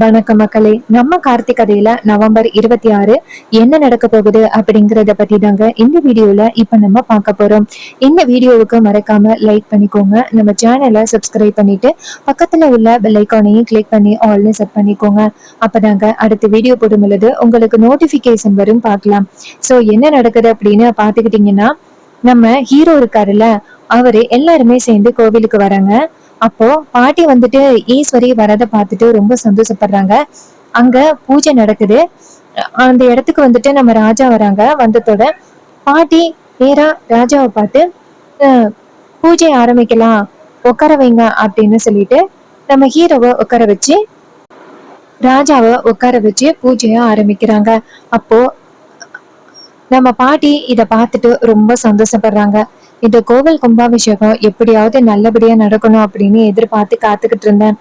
வணக்கம் மக்களே. நம்ம கார்த்திக் கதையில நவம்பர் 26 என்ன நடக்க போகுது அப்படிங்கறத பத்தி தாங்க இந்த வீடியோல இப்ப நம்ம பார்க்க போறோம். இந்த வீடியோவுக்கு மறக்காம லைக் பண்ணிக்கோங்க, நம்ம சேனலை சப்ஸ்கிரைப் பண்ணிட்டு பக்கத்துல உள்ள பெல் ஐக்கானையும் கிளிக் பண்ணி ஆல்னு செட் பண்ணிக்கோங்க. அப்பதாங்க அடுத்த வீடியோ போடும் பொழுது உங்களுக்கு நோட்டிபிகேஷன் வரும் பார்க்கலாம். சோ என்ன நடக்குது அப்படின்னு பாத்துக்கிட்டீங்கன்னா, நம்ம ஹீரோ இருக்காருல்ல, அவரு எல்லாருமே சேர்ந்து கோவிலுக்கு வராங்க. அப்போ பாட்டி வந்துட்டு ஈஸ்வரி வரத பார்த்துட்டு ரொம்ப சந்தோஷப்படுறாங்க. அங்க பூஜை நடக்குது. அந்த இடத்துக்கு வந்துட்டு நம்ம ராஜா வராங்க. வந்ததோட பாட்டி நேரா ராஜாவை பார்த்து பூஜை ஆரம்பிக்கலாம், உட்கார வைங்க அப்படின்னு சொல்லிட்டு நம்ம ஹீரோவை உட்கார வச்சு ராஜாவை உட்கார வச்சு பூஜைய ஆரம்பிக்கிறாங்க. அப்போ நம்ம பாட்டி இத பார்த்துட்டு ரொம்ப சந்தோஷப்படுறாங்க. இந்த கோவில் கும்பாபிஷேகம் எப்படியாவது நல்லபடியா நடக்கணும் அப்படின்னு எதிர்பார்த்து காத்துக்கிட்டு இருந்தேன்.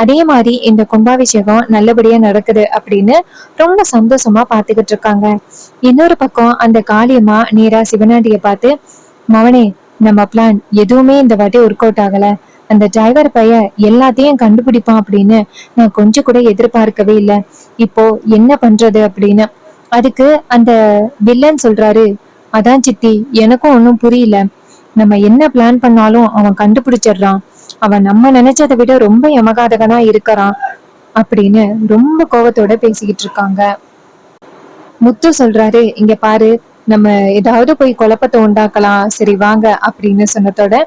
அதே மாதிரி இந்த கும்பாபிஷேகம் நல்லபடியா நடக்குது அப்படின்னு ரொம்ப சந்தோஷமா பாத்துக்கிட்டு இருக்காங்க. இன்னொரு பக்கம் அந்த காளியம்மா நேரா சிவனாண்டிய பார்த்து, மவனே, நம்ம பிளான் எதுவுமே இந்த வாட்டி ஒர்க் அவுட் ஆகல. அந்த டிரைவர் பையன் எல்லாத்தையும் கண்டுபிடிப்பான் அப்படின்னு நான் கொஞ்சம் கூட எதிர்பார்க்கவே இல்லை. இப்போ என்ன பண்றது அப்படின்னு அதுக்கு அந்த வில்லன் சொல்றாரு, அதான் சித்தி, எனக்கும் ஒன்னும் புரியல. நம்ம என்ன பிளான் பண்ணாலும் அவன் கண்டுபிடிச்சிடுறான். அவன் நம்ம நினைச்சதை விட ரொம்ப யமகாதகனா இருக்கிறான் அப்படின்னு ரொம்ப கோவத்தோட பேசிக்கிட்டு இருக்காங்க. முத்து சொல்றாரு, இங்க பாரு, நம்ம ஏதாவது போய் குழப்பத்தை உண்டாக்கலாம், சரி வாங்க அப்படின்னு சொன்னதோட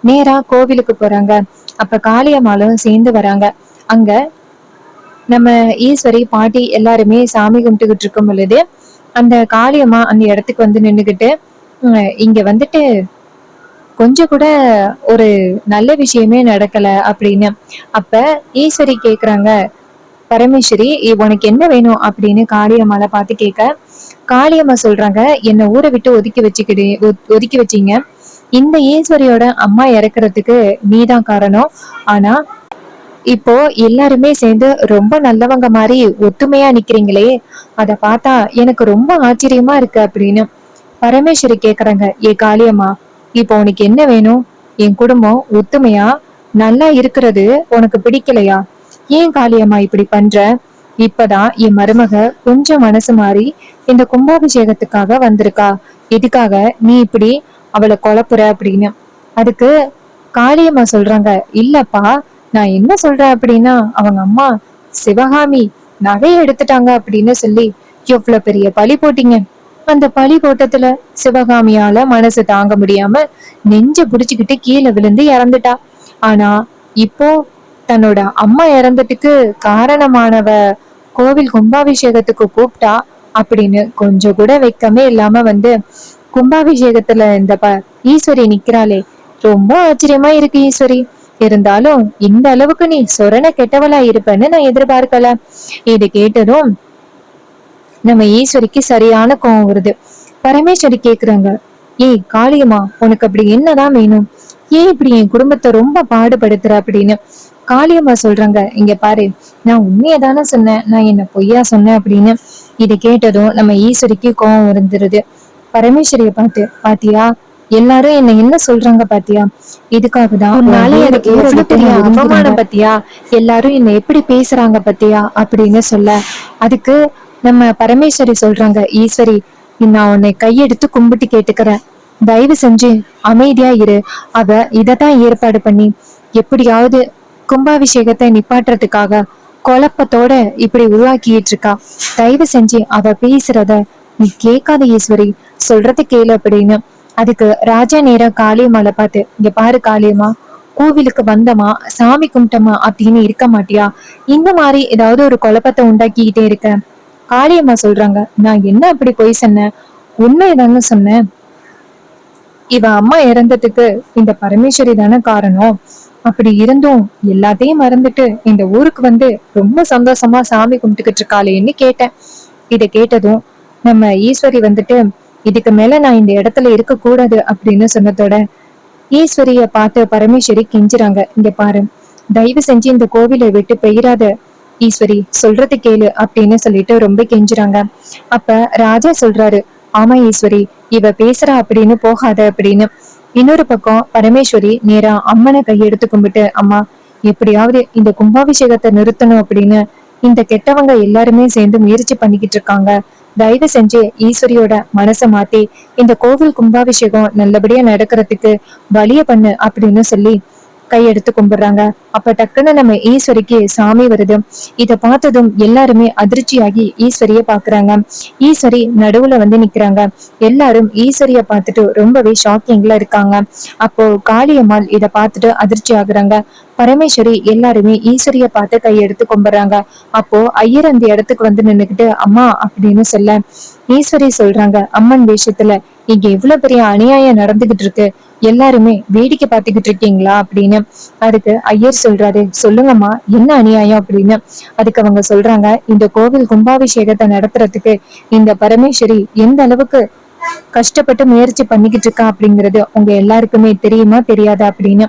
நேரா கோவிலுக்கு போறாங்க. அப்ப காளியம்மாளும் சேர்ந்து வராங்க. அங்க நம்ம ஈஸ்வரி பாட்டி எல்லாருமே சாமி கும்பிட்டுக்கிட்டு இருக்கும் பொழுது அந்த காளியம்மா அந்த இடத்துக்கு வந்து நின்னுகிட்டு, இங்க வந்துட்டு கொஞ்சம் கூட ஒரு நல்ல விஷயமே நடக்கல அப்படின்னு. அப்ப ஈஸ்வரி கேக்குறாங்க, பரமேஸ்வரி உனக்கு என்ன வேணும் அப்படின்னு காளியம்மால பார்த்து கேட்க, காளியம்மா சொல்றாங்க, என்ன ஊரை விட்டு ஒதுக்கி வச்சீங்க. இந்த ஈஸ்வரியோட அம்மா இறக்குறதுக்கு நீதான் காரணம். ஆனா இப்போ எல்லாருமே சேர்ந்து ரொம்ப நல்லவங்க மாதிரி ஒத்துமையா நிக்கிறீங்களே, அத பார்த்தா எனக்கு ரொம்ப ஆச்சரியமா இருக்கு அப்படின்னு பரமேஸ்வரி கேக்குறாங்க. ஏ காளியம்மா, இப்போ உனக்கு என்ன வேணும்? என் குடும்பம் ஒத்துமையா நல்லா இருக்கிறது உனக்கு பிடிக்கலையா? ஏன் காளியம்மா இப்படி பண்ற? இப்பதான் என் மருமக கொஞ்சம் மனசு மாறி இந்த கும்பாபிஷேகத்துக்காக வந்திருக்கா. இதுக்காக நீ இப்படி அவளை குழப்புற அப்படின்னு. அதுக்கு காளியம்மா சொல்றாங்க, இல்லப்பா, நான் என்ன சொல்றேன் அப்படின்னா, அவங்க அம்மா சிவகாமி நகையை எடுத்துட்டாங்க அப்படின்னு சொல்லி எவ்வளவு பெரிய பழி போட்டீங்க. அந்த பழி போட்டத்துல சிவகாமியால மனசு தாங்க முடியாம நெஞ்ச புடிச்சுக்கிட்டு கீழே விழுந்து இறந்துட்டா. ஆனா இப்போ தன்னோட அம்மா இறந்ததுக்கு காரணமானவ கோவில் கும்பாபிஷேகத்துக்கு கூப்பிட்டா அப்படின்னு கொஞ்சம் கூட வெக்கமே இல்லாம வந்து கும்பாபிஷேகத்துல இந்த ஈஸ்வரி நிக்கிறாளே, ரொம்ப ஆச்சரியமா இருக்கு ஈஸ்வரி. இருந்தாலும் இந்த அளவுக்கு நீ சொரண கெட்டவளா இருப்பன்னு நான் எதிர்பார்க்கல. இது கேட்டதும் நம்ம ஈஸ்வரிக்கு சரியான கோவம் வருது. பரமேஸ்வரி கேக்குறாங்க, ஏய் காளியம்மா, உனக்கு அப்படி என்னதான் வேணும்? ஏன் இப்படி என் குடும்பத்தை ரொம்ப பாடுபடுத்துற அப்படின்னு. காளியம்மா சொல்றாங்க, இங்க பாரு, நான் உண்மையதானே சொன்னேன், நான் என்ன பொய்யா சொன்னேன் அப்படின்னு. இதை கேட்டதும் நம்ம ஈஸ்வரிக்கு கோவம் வந்துருது. பரமேஸ்வரிய பார்த்து, பாத்தியா, எல்லாரும் என்ன சொல்றாங்க பாத்தியா? இதுக்காக தான் உன்னால எனக்கு எவ்வளவு பெரிய அவமானம் பத்தியா, எல்லாரும் என்ன எப்படி பேசுறாங்க பத்தியா அப்படின்னு சொல்ல, அதுக்கு நம்ம பரமேஸ்வரி சொல்றாங்க, ஈஸ்வரி, நான் உன்னை கையெடுத்து கும்பிட்டு கேட்டுக்கிறேன், தயவு செஞ்சு அமைதியா இரு. அவ இதத்தான் ஏற்பாடு பண்ணி எப்படியாவது கும்பாபிஷேகத்தை நிப்பாட்டுறதுக்காக குழப்பத்தோட இப்படி உருவாக்கிட்டு இருக்கா. தயவு செஞ்சு அவ பேசுறத நீ கேட்காத ஈஸ்வரி, சொல்றது கேளு அப்படின்னு. அதுக்கு ராஜா நேரா காளியம்மாளை பார்த்து, இங்க பாரு காளியம்மா, கோவிலுக்கு வந்தமா சாமி கும்பிட்டமா அப்படின்னு இருக்க மாட்டியா? இந்த மாதிரி ஏதாவது ஒரு குழப்பத்தை உண்டாக்கிக்கிட்டே இருக்க. காளியம்மா சொல்றாங்க, நான் என்ன அப்படி பொய் சொன்னேன்? உண்மைதானே சொன்னேன். இவ அம்மா இறந்ததுக்கு இந்த பரமேஸ்வரி தானே காரணம். அப்படி இருந்தும் எல்லாத்தையும் மறந்துட்டு இந்த ஊருக்கு வந்து ரொம்ப சந்தோஷமா சாமி கும்பிட்டுக்கிட்டு இருக்காளேன்னு கேட்டேன். இதை கேட்டதும் நம்ம ஈஸ்வரி வந்துட்டு, இதுக்கு மேல நான் இந்த இடத்துல இருக்க கூடாது அப்படின்னு சொன்னதோட ஈஸ்வரிய பார்த்து பரமேஸ்வரி கெஞ்சுறாங்க, இங்க பாரு, தயவு செஞ்சு இந்த கோவிலை விட்டு பெயராத ஈஸ்வரி, சொல்றது கேளு அப்படின்னு சொல்லிட்டு ரொம்ப கெஞ்சுறாங்க. அப்ப ராஜா சொல்றாரு, ஆமா ஈஸ்வரி, இவ பேசுறா அப்படின்னு போகாத அப்படின்னு. இன்னொரு பக்கம் பரமேஸ்வரி நேரா அம்மனை கையெடுத்து கும்பிட்டு, அம்மா, எப்படியாவது இந்த கும்பாபிஷேகத்தை நிறுத்தணும் அப்படின்னு இந்த கெட்டவங்க எல்லாருமே சேர்ந்து முயற்சி பண்ணிக்கிட்டு இருக்காங்க. தயவு செஞ்சு ஈஸ்வரியோட மனசை மாத்தி இந்த கோவில் கும்பாபிஷேகம் நல்லபடியா நடக்கிறதுக்கு வழிய பண்ணு அப்படின்னு சொல்லி கையெடுத்து கும்பிடுறாங்க. அப்ப டக்குன்னு நம்ம ஈஸ்வரிக்கு சாமி வருது. இத பார்த்ததும் எல்லாருமே அதிர்ச்சியாகி ஈஸ்வரிய பாக்குறாங்க. ஈஸ்வரி நடுவுல வந்து நிக்கிறாங்க. எல்லாரும் ஈஸ்வரிய பார்த்துட்டு ரொம்பவே ஷாக்கிங்ல இருக்காங்க. அப்போ காளியம்மாள் இத பார்த்துட்டு அதிர்ச்சி ஆகுறாங்க. பரமேஸ்வரி எல்லாருமே ஈஸ்வரிய பார்த்து கையெடுத்து கும்பிடுறாங்க. அப்போ ஐயர் அந்த இடத்துக்கு வந்து நின்னுக்கிட்டு அம்மா அப்படின்னு சொல்ல ஈஸ்வரி சொல்றாங்க, அம்மன் வேஷத்துல இங்க இவ்வளவு பெரிய அநியாயம் நடந்துகிட்டு இருக்கு, எல்லாருமே வேடிக்கை பார்த்துக்கிட்டு இருக்கீங்களா அப்படின்னு. அதுக்கு ஐயர் சொல்றாரு, சொல்லுங்கம்மா என்ன அநியாயம் அப்படின்னு. அதுக்கு அவங்க சொல்றாங்க, இந்த கோவில் கும்பாபிஷேகத்தை நடத்துறதுக்கு இந்த பரமேஸ்வரி எந்த அளவுக்கு கஷ்டப்பட்டு முயற்சி பண்ணிக்கிட்டு இருக்கா அப்படிங்கிறது உங்க எல்லாருக்குமே தெரியுமா தெரியாதா அப்படின்னு.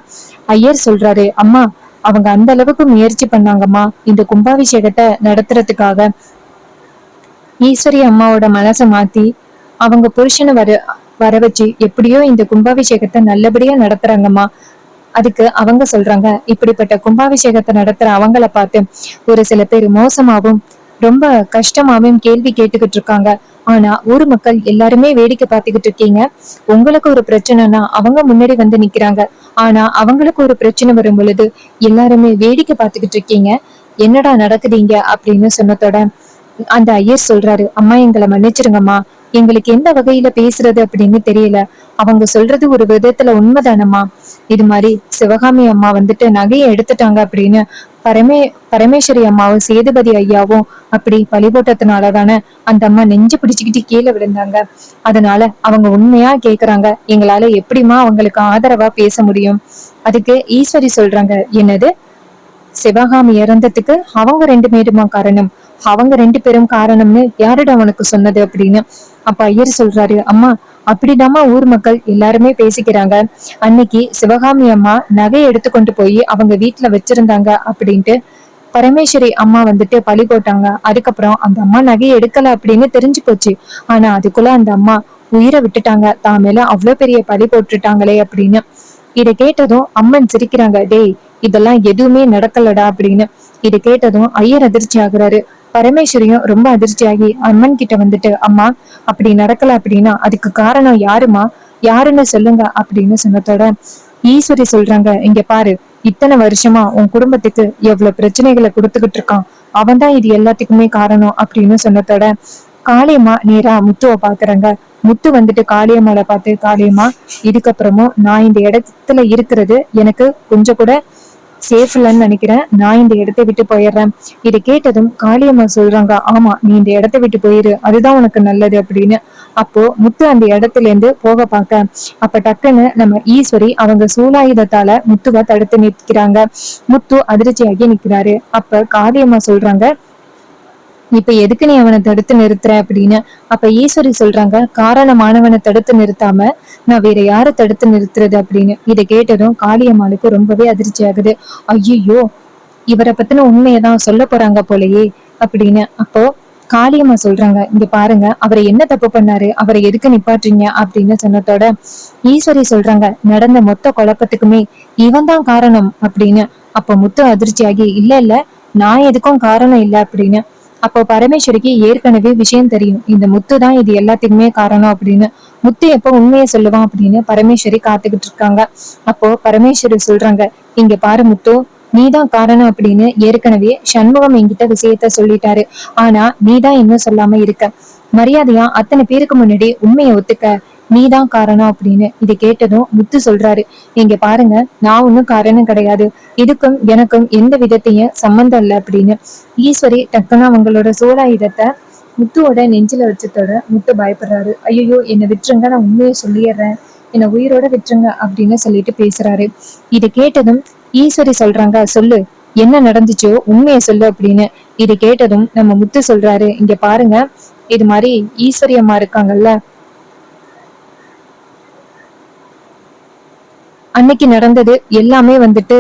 ஐயர் சொல்றாரு, அம்மா அவங்க அந்த அளவுக்கு முயற்சி பண்ணாங்கம்மா இந்த கும்பாபிஷேகத்தை நடத்துறதுக்காக. ஈஸ்வரி அம்மாவோட மனசை மாத்தி அவங்க புருஷனை வர வச்சு எப்படியோ இந்த கும்பாபிஷேகத்தை நல்லபடியா நடத்துறாங்கம்மா. அதுக்கு அவங்க சொல்றாங்க, இப்படிப்பட்ட கும்பாபிஷேகத்தை நடத்துற அவங்கள பார்த்து ஒரு சில பேர் மோசமாவும் ரொம்ப கஷ்டமாவும் கேள்வி கேட்டுக்கிட்டு இருக்காங்க. ஆனா ஊர் மக்கள் எல்லாருமே வேடிக்கை பார்த்துக்கிட்டு இருக்கீங்க. உங்களுக்கு ஒரு பிரச்சனைனா அவங்க முன்னாடி வந்து நிக்கிறாங்க. ஆனா அவங்களுக்கு ஒரு பிரச்சனை வரும் பொழுது எல்லாருமே வேடிக்கை பார்த்துக்கிட்டு இருக்கீங்க. என்னடா நடக்குதுங்க அப்படின்னு சொன்னதோட அந்த ஐயர் சொல்றாரு, அம்மா எங்களை மன்னிச்சிருங்கம்மா, எங்களுக்கு எந்த வகையில பேசுறது அப்படின்னு தெரியல. அவங்க சொல்றது ஒரு விதத்துல உண்மைதானம்மா. இது மாதிரி சிவகாமி அம்மா வந்துட்டு நகையை எடுத்துட்டாங்க அப்படின்னு பரமேஸ்வரி அம்மாவும் சேதுபதி ஐயாவும் அப்படி பழி போட்டதுனாலதானே அந்த அம்மா நெஞ்சு பிடிச்சுக்கிட்டு கீழே விழுந்தாங்க. அதனால அவங்க உண்மையா கேக்குறாங்க, எங்களால எப்படிமா அவங்களுக்கு ஆதரவா பேச முடியும். அதுக்கு ஈஸ்வரி சொல்றாங்க, என்னது சிவகாமி இறந்ததுக்கு அவங்க 2 பேருமா காரணம்? அவங்க 2 பேரும் காரணம்னு யாருடா உனக்கு சொன்னது அப்படின்னு. அப்ப ஐயர் சொல்றாரு, அம்மா அப்படிதாம்மா ஊர் மக்கள் எல்லாருமே பேசிக்கிறாங்க. அன்னைக்கு சிவகாமி அம்மா நகையை எடுத்து கொண்டு போய் அவங்க வீட்டுல வச்சிருந்தாங்க அப்படின்ட்டு பரமேஸ்வரி அம்மா வந்துட்டு பழி போட்டாங்க. அதுக்கப்புறம் அந்த அம்மா நகையை எடுக்கல அப்படின்னு தெரிஞ்சு போச்சு. ஆனா அதுக்குள்ள அந்த அம்மா உயிரை விட்டுட்டாங்க, தான் மேல அவ்வளவு பெரிய பழி போட்டுட்டாங்களே அப்படின்னு. இதை கேட்டதும் அம்மன் சிரிக்கிறாங்க, டேய் இதெல்லாம் எதுவுமே நடக்கலடா அப்படின்னு. இதை கேட்டதும் ஐயர் அதிர்ச்சி ஆகுறாரு. பரமேஸ்வரியும் ரொம்ப அதிர்ச்சியாகி அம்மன் கிட்ட வந்துட்டு, அம்மா அப்படி நடக்கல அப்படின்னா அதுக்கு காரணம் யாருமா, யாருன்னு சொல்லுங்க அப்படின்னு சொன்னதோட ஈஸ்வரி சொல்றாங்க, இங்க பாரு, இத்தனை வருஷமா உன் குடும்பத்துக்கு எவ்வளவு பிரச்சனைகளை கொடுத்துக்கிட்டு இருக்கான், அவன் தான் இது எல்லாத்துக்குமே காரணம் அப்படின்னு சொன்னதோட காளியம்மா நேரா முத்துவை பாக்குறாங்க. முத்து வந்துட்டு காளியம்மாவை பார்த்து, காளியம்மா இதுக்கப்புறமும் நான் இந்த இடத்துல இருக்கிறது எனக்கு கொஞ்சம் கூட சேஃப் இல்லைன்னு நினைக்கிறேன், நான் இந்த இடத்த விட்டு போயிடுறேன். இதை கேட்டதும் காளியம்மா சொல்றாங்க, ஆமா நீ இந்த இடத்த விட்டு போயிரு, அதுதான் உனக்கு நல்லது அப்படின்னு. அப்போ முத்து அந்த இடத்துல இருந்து போக பார்க்க அப்ப டக்குன்னு நம்ம ஈஸ்வரி அவங்க சூலாயுதத்தால முத்துவை தடுத்து நிற்கிறாங்க. முத்து அதிர்ச்சியாகி நிக்கிறாரு. அப்ப காளியம்மா சொல்றாங்க, இப்ப எதுக்கு நீ அவனை தடுத்து நிறுத்துற அப்படின்னு. அப்ப ஈஸ்வரி சொல்றாங்க, காரணமானவனை தடுத்து நிறுத்தாம நான் வேற யாரை தடுத்து நிறுத்துறது அப்படின்னு. இதை கேட்டதும் காளியம்மாளுக்கு ரொம்பவே அதிர்ச்சி ஆகுது. ஐயோ இவரை பத்தின உண்மையதான் சொல்ல போறாங்க போலயே அப்படின்னு. அப்போ காளியம்மா சொல்றாங்க, இங்க பாருங்க அவரை என்ன தப்பு பண்ணாரு, அவரை எதுக்கு நிப்பாட்டுறீங்க அப்படின்னு சொன்னதோட ஈஸ்வரி சொல்றாங்க, நடந்த மொத்த குழப்பத்துக்குமே இவன் தான் காரணம் அப்படின்னு. அப்ப முத்து அதிர்ச்சியாகி, இல்ல இல்ல நான் எதுக்கும் காரணம் இல்ல அப்படின்னு. அப்போ பரமேஸ்வரிக்கு ஏற்கனவே விஷயம் தெரியும், இந்த முத்து தான் இது எல்லாத்துக்குமே காரணம் அப்படின்னு. முத்து எப்ப உண்மையை சொல்லுவான் அப்படின்னு பரமேஸ்வரி காத்துக்கிட்டு இருக்காங்க. அப்போ பரமேஸ்வரி சொல்றாங்க, இங்க பாரு முத்து, நீதான் காரணம் அப்படின்னு ஏற்கனவே சண்முகம் என்கிட்ட விஷயத்த சொல்லிட்டாரு. ஆனா நீதான் இன்னும் சொல்லாம இருக்க. மரியாதையா அத்தனை பேருக்கு முன்னாடி உண்மையை ஒத்துக்க, நீதான் காரணம் அப்படின்னு. இதை கேட்டதும் முத்து சொல்றாரு, இங்க பாருங்க நான் ஒன்னும் காரணம் கிடையாது, இதுக்கும் எனக்கும் எந்த விதத்தையும் சம்பந்தம் இல்லை அப்படின்னு. ஈஸ்வரி டக்குன்னு அவங்களோட சோழாயுதத்தை முத்துவோட நெஞ்சில வச்சதோட முத்து பயப்படுறாரு. ஐயோ என்னை விட்டுருங்க, நான் உண்மையை சொல்லிடுறேன், என்னை உயிரோட விட்டுருங்க அப்படின்னு சொல்லிட்டு பேசுறாரு. இதை கேட்டதும் ஈஸ்வரி சொல்றாங்க, சொல்லு என்ன நடந்துச்சோ உண்மையை சொல்லு அப்படின்னு. இது கேட்டதும் நம்ம முத்து சொல்றாரு, இங்க பாருங்க இது மாதிரி ஈஸ்வரி அம்மா இருக்காங்கல்ல, அன்னைக்கு நடந்தது எல்லாமே வந்துட்டு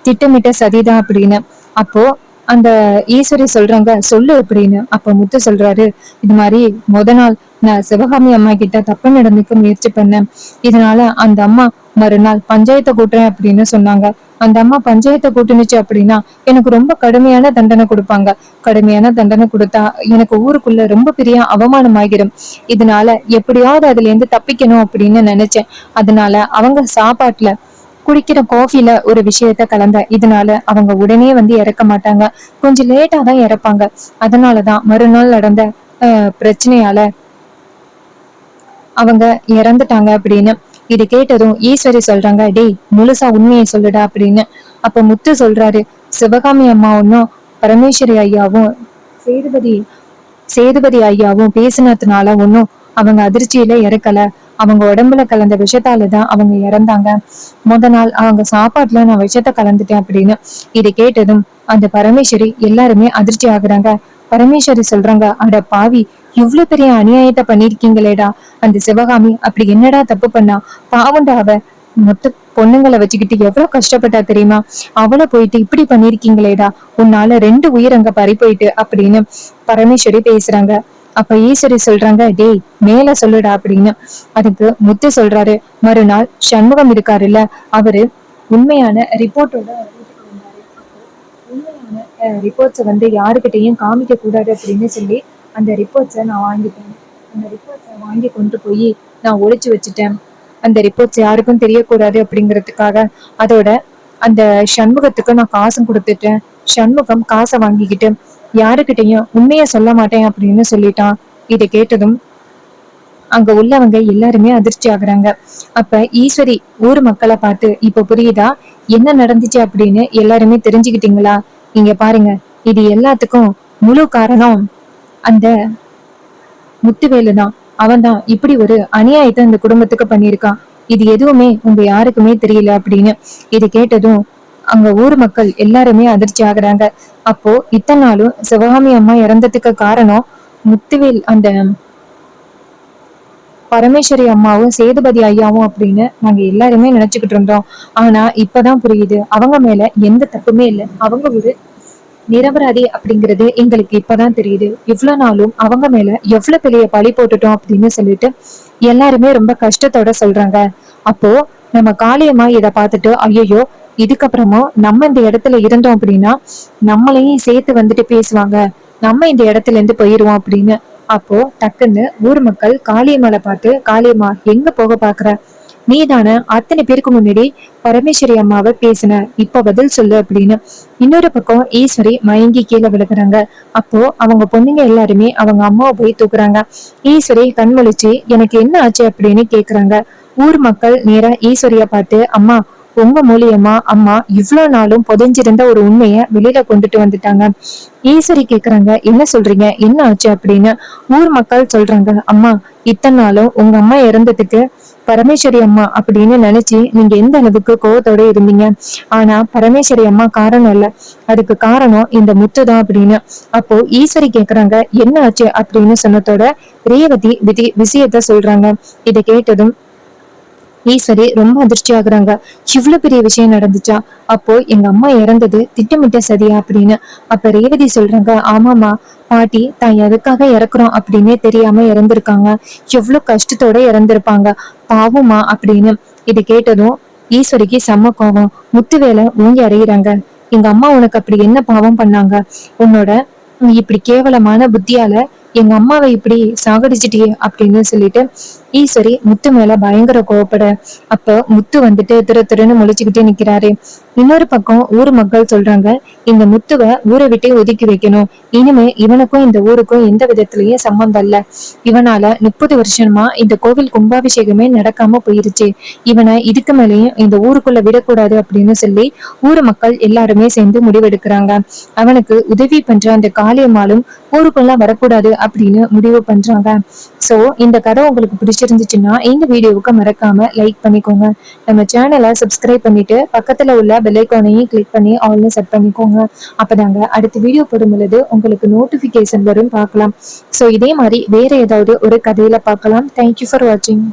திட்டமிட்ட சதிதான் அப்படின்னு. அப்போ அந்த ஈஸ்வரி சொல்றாங்க, சொல்லு அப்படின்னு. அப்ப முத்து சொல்றாரு, இது மாதிரி நாள் நான் சிவகாமி அம்மா கிட்ட தப்பு நடந்துக்க முயற்சி பண்ணேன். இதனால அந்த அம்மா மறுநாள் பஞ்சாயத்தை கூட்டுறேன் அப்படின்னு சொன்னாங்க. அந்த அம்மா பஞ்சாயத்தை கூட்டுனுச்சு அப்படின்னா எனக்கு ரொம்ப கடுமையான தண்டனை கொடுப்பாங்க. கடுமையான தண்டனை கொடுத்தா எனக்கு ஊருக்குள்ள ரொம்ப பெரிய அவமானம் ஆகிடும். இதனால எப்படியாவது அதுல இருந்து தப்பிக்கணும் அப்படின்னு நினைச்சேன். அதனால அவங்க சாப்பாட்டுல குடிக்கிற காஃபில ஒரு விஷயத்த கலந்த. இதனால அவங்க உடனே வந்து இறக்க மாட்டாங்க, கொஞ்சம் லேட்டா தான் இறப்பாங்க. அதனாலதான் மறுநாள் நடந்த பிரச்சனையால அவங்க இறந்துட்டாங்க அப்படின்னு. இது கேட்டதும் ஈஸ்வரி சொல்றாங்க, டேய் முழுசா உண்மையை சொல்லுடா அப்படின்னு. அப்ப முத்து சொல்றாரு, சிவகாமி அம்மாவும் பரமேஸ்வரி ஐயாவும் சேதுபதி சேதுபதி ஐயாவும் பேசினதுனால ஒன்னும் அவங்க அதிர்ச்சியில இறக்கல. அவங்க உடம்புல கலந்த விஷத்தாலதான் அவங்க இறந்தாங்க. முத நாள் அவங்க சாப்பாட்டுல நான் விஷத்தை கலந்துட்டேன் அப்படின்னு. இதை கேட்டதும் அந்த பரமேஸ்வரி எல்லாருமே அதிர்ச்சி ஆகுறாங்க. பரமேஸ்வரி சொல்றாங்க, அட பாவி, இவ்வளவு பெரிய அநியாயத்தை பண்ணிருக்கீங்களேடா. அந்த சிவகாமி அப்படி என்னடா தப்பு பண்ணா? பாவண்டா அவ. மொத்த பொண்ணுங்களை வச்சுக்கிட்டு எவ்வளவு கஷ்டப்பட்டா தெரியுமா? அவளை போயிட்டு இப்படி பண்ணிருக்கீங்களேடா. உன்னால 2 உயிர் அங்க பறி போயிட்டு அப்படின்னு பரமேஸ்வரி பேசுறாங்க. அப்ப ஈஸ்வரி சொல்றாங்க, டேய் மேல சொல்லுடா அப்படின்னு. அதுக்கு முத்து சொல்றாரு, மறுநாள் சண்முகம் இருக்காருல்ல, அவரு உண்மையான ரிப்போர்ட்டோட உண்மையான ரிப்போர்ட்ஸை வந்து யாருக்கிட்டையும் காமிக்க கூடாது அப்படின்னு சொல்லி அந்த ரிப்போர்ட்ஸை நான் வாங்கிட்டேன். அந்த ரிப்போர்ட்ஸை வாங்கி கொண்டு போய் நான் ஒளிச்சு வச்சுட்டேன். அந்த ரிப்போர்ட்ஸ் யாருக்கும் தெரியக்கூடாது அப்படிங்கிறதுக்காக. அதோட அந்த சண்முகத்துக்கு நான் காசும் கொடுத்துட்டேன். சண்முகம் காசை வாங்கிக்கிட்டு யாருக்கிட்டையும் உண்மைய சொல்ல மாட்டேன் அப்படின்னு சொல்லிட்டான். இதை கேட்டதும் அங்க உள்ளவங்க எல்லாருமே அதிர்ச்சி ஆகுறாங்க. அப்ப ஈஸ்வரி ஊர் மக்களை பார்த்து, இப்ப புரியுதா என்ன நடந்துச்சு அப்படின்னு? எல்லாருமே தெரிஞ்சுக்கிட்டீங்களா? இங்க பாருங்க, இது எல்லாத்துக்கும் முழு காரணம் அந்த முத்துவேலுதான். அவன் தான் இப்படி ஒரு அநியாயத்தை இந்த குடும்பத்துக்கு பண்ணியிருக்கான். இது எதுவுமே உங்க யாருக்குமே தெரியல அப்படின்னு. இது கேட்டதும் அங்க ஊர் மக்கள் எல்லாருமே அதிர்ச்சி ஆகுறாங்க. அப்போ இத்தனை நாளும் சிவகாமி அம்மா இறந்ததுக்கு காரணம் முத்துவேல் அந்த பரமேஸ்வரி அம்மாவும் சேதுபதி ஐயாவும் அப்படின்னு நாங்க எல்லாருமே நினைச்சுக்கிட்டு இருந்தோம். ஆனா இப்பதான் புரியுது, அவங்க மேல எந்த தப்புமே இல்லை, அவங்க ஒரு நிரபராதி அப்படிங்கிறது எங்களுக்கு இப்பதான் தெரியுது. இவ்வளவு நாளும் அவங்க மேல எவ்வளவு பெரிய பழி போட்டுட்டோம் அப்படின்னு சொல்லிட்டு எல்லாருமே ரொம்ப கஷ்டத்தோட சொல்றாங்க. அப்போ நம்ம காளியம்மா இத பார்த்துட்டு, ஐயோ இதுக்கப்புறமும் நம்ம இந்த இடத்துல இருந்தோம் அப்படின்னா நம்மளையும் சேர்த்து வந்துட்டு பேசுவாங்க, நம்ம இந்த இடத்துல இருந்து போயிருவோம் அப்படின்னு. அப்போ டக்குன்னு ஊர் மக்கள் காளியம்மாளை பார்த்து, காளியம்மா எங்க போக பாக்குற? நீ தானே அத்தனை பேருக்கு முன்னாடி பரமேஸ்வரி அம்மாவை பேசின, இப்ப பதில் சொல்லு அப்படின்னு. இன்னொரு பக்கம் ஈஸ்வரி மயங்கி கீழே விழுகுறாங்க. அப்போ அவங்க பொண்ணுங்க எல்லாருமே அவங்க அம்மாவை போய் தூக்குறாங்க. ஈஸ்வரி கண்முழிச்சு எனக்கு என்ன ஆச்சு அப்படின்னு கேக்குறாங்க. ஊர் மக்கள் நேரா ஈஸ்வரிய பார்த்து, அம்மா உங்க மூலியமா அம்மா இவ்வளவு நாளும் புதைஞ்சிருந்த ஒரு உண்மைய வெளியில கொண்டுட்டு வந்துட்டாங்க. ஈஸ்வரி கேக்குறாங்க, என்ன சொல்றீங்க, என்ன ஆச்சு அப்படின்னு. ஊர் மக்கள் சொல்றாங்க, அம்மா இத்தனை நாளும் உங்க அம்மா இறந்ததுக்கு பரமேஸ்வரி அம்மா அப்படின்னு நினைச்சு நீங்க எந்த அளவுக்கு கோவத்தோட இருந்தீங்க. ஆனா பரமேஸ்வரி அம்மா காரணம் இல்ல, அதுக்கு காரணம் இந்த முத்துதான் அப்படின்னு. அப்போ ஈஸ்வரி கேக்குறாங்க, என்ன ஆச்சு அப்படின்னு சொன்னதோட ரேவதி விஷயத்த சொல்றாங்க. இதை கேட்டதும் ஈஸ்வரி ரொம்ப அதிர்ச்சி ஆகுறாங்க. இவ்வளவு பெரிய விஷயம் நடந்துச்சா? அப்போ எங்க அம்மா இறந்தது திட்டமிட்ட சதியா அப்படின்னு. அப்ப ரேவதி சொல்றாங்க, ஆமாமா பாட்டி தான் எதுக்காக இறக்குறோம் அப்படின்னே தெரியாம இறந்திருக்காங்க. எவ்வளவு கஷ்டத்தோட இறந்திருப்பாங்க, பாவமா அப்படின்னு. இது கேட்டதும் ஈஸ்வரிக்கு செம்ம கோவம். முத்துவேலை ஊங்கி அறையிறாங்க. எங்க அம்மா உனக்கு அப்படி என்ன பாவம் பண்ணாங்க? உன்னோட இப்படி கேவலமான புத்தியால எங்க அம்மாவை இப்படி சாகடிச்சிட்டியே அப்படின்னு சொல்லிட்டு ஈஸ்வரி முத்து மேல பயங்கர கோவப்பட. அப்ப முத்து வந்துட்டு திருன்னு முழிச்சுக்கிட்டே நிக்கிறாரு. இன்னொரு பக்கம் ஊர் மக்கள் சொல்றாங்க, இந்த முத்துவை ஊரை விட்டே ஒதுக்கி வைக்கணும். இனிமே இவனுக்கும் இந்த ஊருக்கும் எந்த விதத்திலயும் சம்பந்தம் இல்ல. இவனால 30 வருஷமா இந்த கோவில் கும்பாபிஷேகமே நடக்காம போயிருச்சு. இவனை இதுக்கு மேலேயும் இந்த ஊருக்குள்ள விடக்கூடாது அப்படின்னு சொல்லி ஊர் மக்கள் எல்லாருமே சேர்ந்து முடிவெடுக்கிறாங்க. அவனுக்கு உதவி பண்ற அந்த காளியம்மாளும் ஊருக்குள்ள வரக்கூடாது அப்படின்னு முடிவு பண்றாங்க. சோ இந்த கதை உங்களுக்கு பிடிச்சிருந்துச்சுன்னா இந்த வீடியோவுக்கு மறக்காம லைக் பண்ணிக்கோங்க. நம்ம சேனலை சப்ஸ்கிரைப் பண்ணிட்டு பக்கத்துல உள்ள பெல் ஐகானையும் கிளிக் பண்ணி ஆல்னு செட் பண்ணிக்கோங்க. அப்பதாங்க அடுத்த வீடியோ போடும் பொழுது உங்களுக்கு நோட்டிபிகேஷன் வரும் பார்க்கலாம். சோ இதே மாதிரி வேற ஏதாவது ஒரு கதையில பார்க்கலாம். தேங்க்யூ ஃபார் வாட்சிங்.